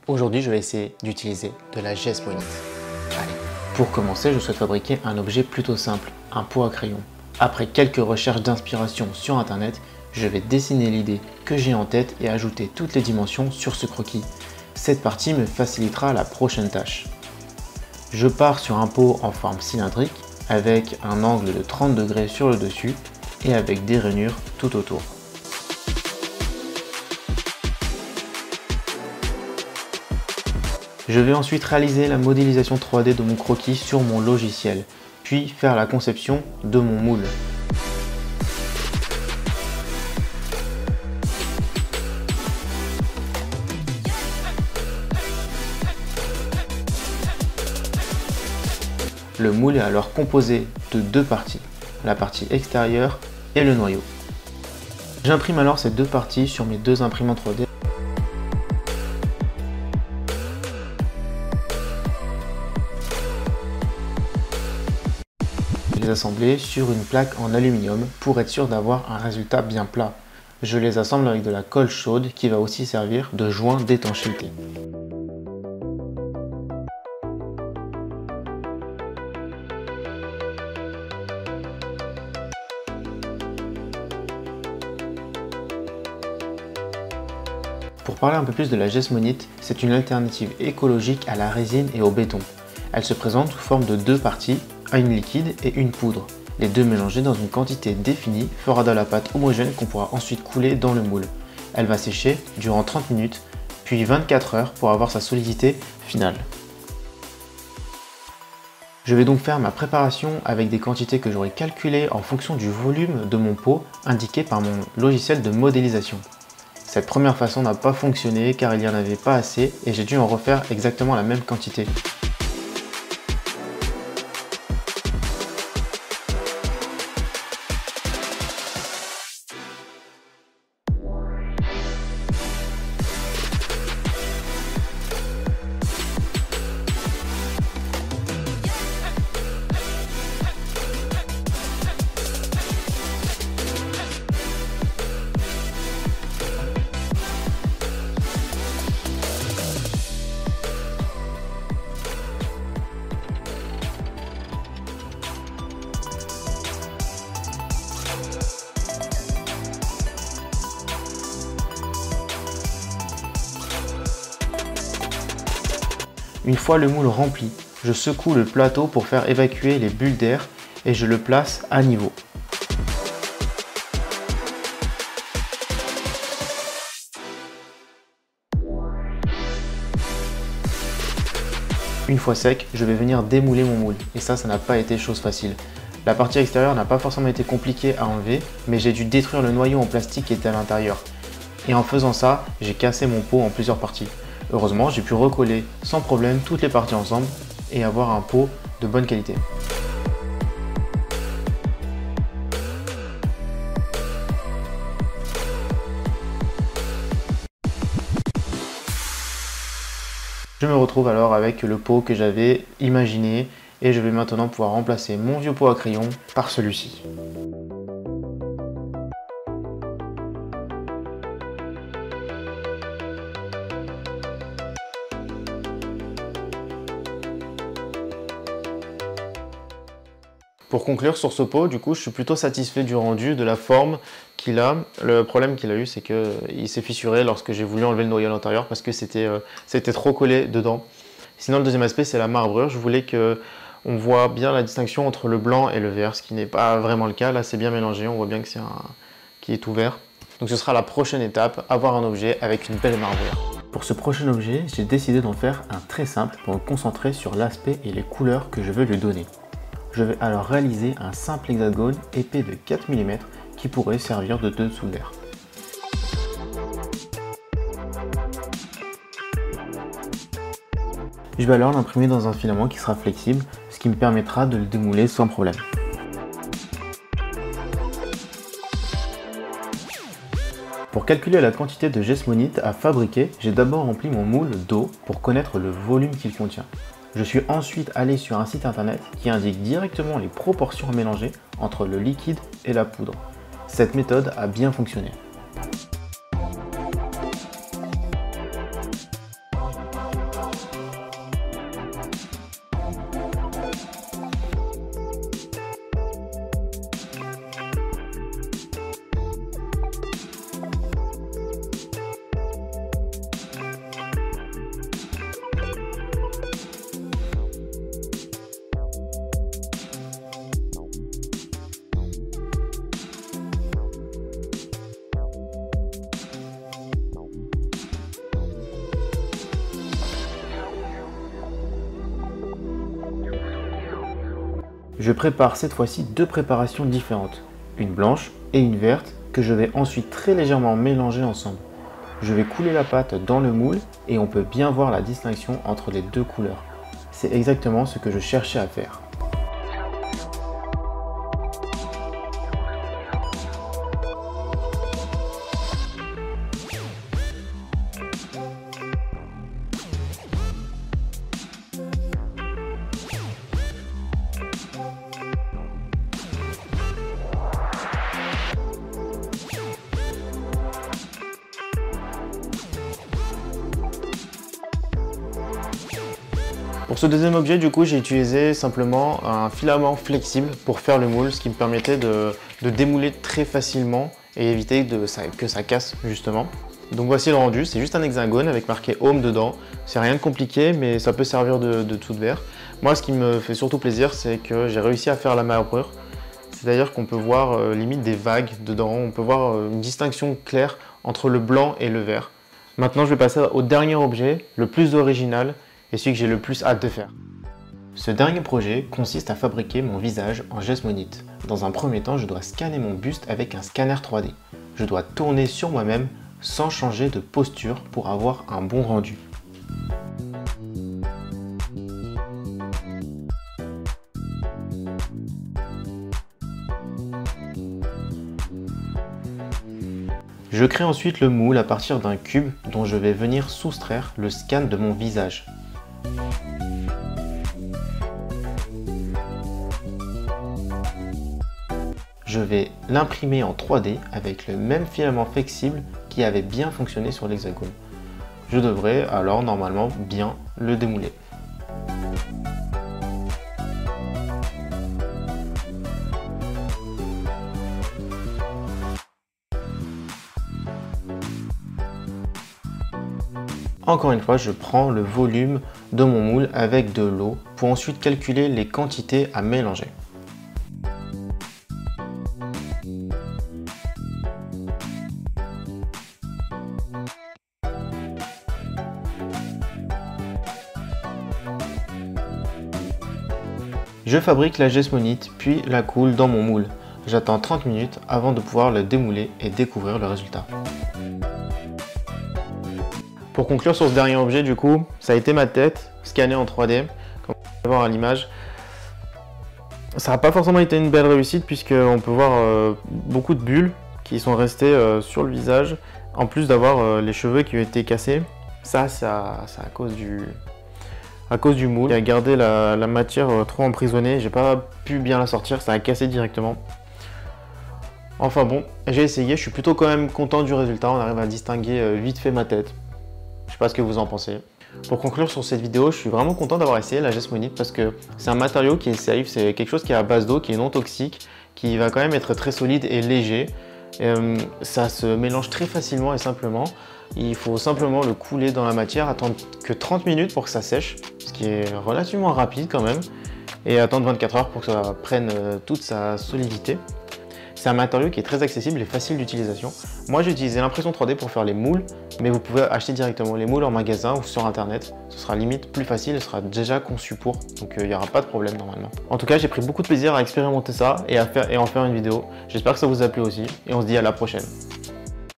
Aujourd'hui, je vais essayer d'utiliser de la gesmonite. Allez, pour commencer, je souhaite fabriquer un objet plutôt simple, un pot à crayon. Après quelques recherches d'inspiration sur internet, je vais dessiner l'idée que j'ai en tête et ajouter toutes les dimensions sur ce croquis. Cette partie me facilitera la prochaine tâche. Je pars sur un pot en forme cylindrique avec un angle de 30 degrés sur le dessus et avec des rainures tout autour. Je vais ensuite réaliser la modélisation 3D de mon croquis sur mon logiciel, puis faire la conception de mon moule. Le moule est alors composé de deux parties, la partie extérieure et le noyau. J'imprime alors ces deux parties sur mes deux imprimantes 3D. Les assembler sur une plaque en aluminium pour être sûr d'avoir un résultat bien plat. Je les assemble avec de la colle chaude qui va aussi servir de joint d'étanchéité. Pour parler un peu plus de la gesmonite, c'est une alternative écologique à la résine et au béton. Elle se présente sous forme de deux parties, une liquide et une poudre. Les deux mélangés dans une quantité définie fera de la pâte homogène qu'on pourra ensuite couler dans le moule. Elle va sécher durant 30 minutes, puis 24 heures pour avoir sa solidité finale. Je vais donc faire ma préparation avec des quantités que j'aurai calculées en fonction du volume de mon pot indiqué par mon logiciel de modélisation. Cette première façon n'a pas fonctionné car il n'y en avait pas assez et j'ai dû en refaire exactement la même quantité. Une fois le moule rempli, je secoue le plateau pour faire évacuer les bulles d'air et je le place à niveau. Une fois sec, je vais venir démouler mon moule et ça n'a pas été chose facile. La partie extérieure n'a pas forcément été compliquée à enlever, mais j'ai dû détruire le noyau en plastique qui était à l'intérieur. Et en faisant ça, j'ai cassé mon pot en plusieurs parties. Heureusement, j'ai pu recoller sans problème toutes les parties ensemble et avoir un pot de bonne qualité. Je me retrouve alors avec le pot que j'avais imaginé et je vais maintenant pouvoir remplacer mon vieux pot à crayon par celui-ci. Pour conclure sur ce pot, du coup, je suis plutôt satisfait du rendu, de la forme qu'il a. Le problème qu'il a eu, c'est qu'il s'est fissuré lorsque j'ai voulu enlever le noyau à l'intérieur parce que c'était trop collé dedans. Sinon, le deuxième aspect, c'est la marbrure. Je voulais qu'on voit bien la distinction entre le blanc et le vert, ce qui n'est pas vraiment le cas. Là, c'est bien mélangé. On voit bien que qui est tout vert. Donc, ce sera la prochaine étape, avoir un objet avec une belle marbrure. Pour ce prochain objet, j'ai décidé d'en faire un très simple pour me concentrer sur l'aspect et les couleurs que je veux lui donner. Je vais alors réaliser un simple hexagone épais de 4 mm qui pourrait servir de dessous d'air. Je vais alors l'imprimer dans un filament qui sera flexible, ce qui me permettra de le démouler sans problème. Pour calculer la quantité de gesmonite à fabriquer, j'ai d'abord rempli mon moule d'eau pour connaître le volume qu'il contient. Je suis ensuite allé sur un site internet qui indique directement les proportions à mélanger entre le liquide et la poudre. Cette méthode a bien fonctionné. Je prépare cette fois-ci deux préparations différentes, une blanche et une verte que je vais ensuite très légèrement mélanger ensemble. Je vais couler la pâte dans le moule et on peut bien voir la distinction entre les deux couleurs. C'est exactement ce que je cherchais à faire. Pour ce deuxième objet, du coup, j'ai utilisé simplement un filament flexible pour faire le moule, ce qui me permettait de démouler très facilement et éviter que ça casse justement. Donc voici le rendu, c'est juste un hexagone avec marqué Home dedans. C'est rien de compliqué, mais ça peut servir de tout de verre. Moi, ce qui me fait surtout plaisir, c'est que j'ai réussi à faire la marbrure. C'est-à-dire qu'on peut voir limite des vagues dedans, on peut voir une distinction claire entre le blanc et le vert. Maintenant, je vais passer au dernier objet, le plus original, et celui que j'ai le plus hâte de faire. Ce dernier projet consiste à fabriquer mon visage en geste monite. Dans un premier temps, je dois scanner mon buste avec un scanner 3D. Je dois tourner sur moi-même sans changer de posture pour avoir un bon rendu. Je crée ensuite le moule à partir d'un cube dont je vais venir soustraire le scan de mon visage. Je vais l'imprimer en 3D avec le même filament flexible qui avait bien fonctionné sur l'hexagone. Je devrais alors normalement bien le démouler. Encore une fois, je prends le volume de mon moule avec de l'eau pour ensuite calculer les quantités à mélanger. Je fabrique la geste monite puis la coule dans mon moule. J'attends 30 minutes avant de pouvoir le démouler et découvrir le résultat. Pour conclure sur ce dernier objet, du coup, ça a été ma tête scannée en 3D, comme vous pouvez voir à l'image. Ça n'a pas forcément été une belle réussite puisqu'on peut voir beaucoup de bulles qui sont restées sur le visage, en plus d'avoir les cheveux qui ont été cassés. Ça c'est à cause du moule. Il a gardé la matière trop emprisonnée, j'ai pas pu bien la sortir, ça a cassé directement. Enfin bon, j'ai essayé, je suis plutôt quand même content du résultat, on arrive à distinguer vite fait ma tête. Je sais pas ce que vous en pensez. Pour conclure sur cette vidéo, je suis vraiment content d'avoir essayé la geste monite parce que c'est un matériau qui est safe, c'est quelque chose qui est à base d'eau, qui est non toxique, qui va quand même être très solide et léger. Ça se mélange très facilement et simplement. Il faut simplement le couler dans la matière, attendre que 30 minutes pour que ça sèche, ce qui est relativement rapide quand même, et attendre 24 heures pour que ça prenne toute sa solidité. C'est un matériau qui est très accessible et facile d'utilisation. Moi j'ai utilisé l'impression 3D pour faire les moules, mais vous pouvez acheter directement les moules en magasin ou sur internet. Ce sera limite plus facile, ce sera déjà conçu pour, donc il n'y aura pas de problème normalement. En tout cas, j'ai pris beaucoup de plaisir à expérimenter ça et en faire une vidéo. J'espère que ça vous a plu aussi et on se dit à la prochaine.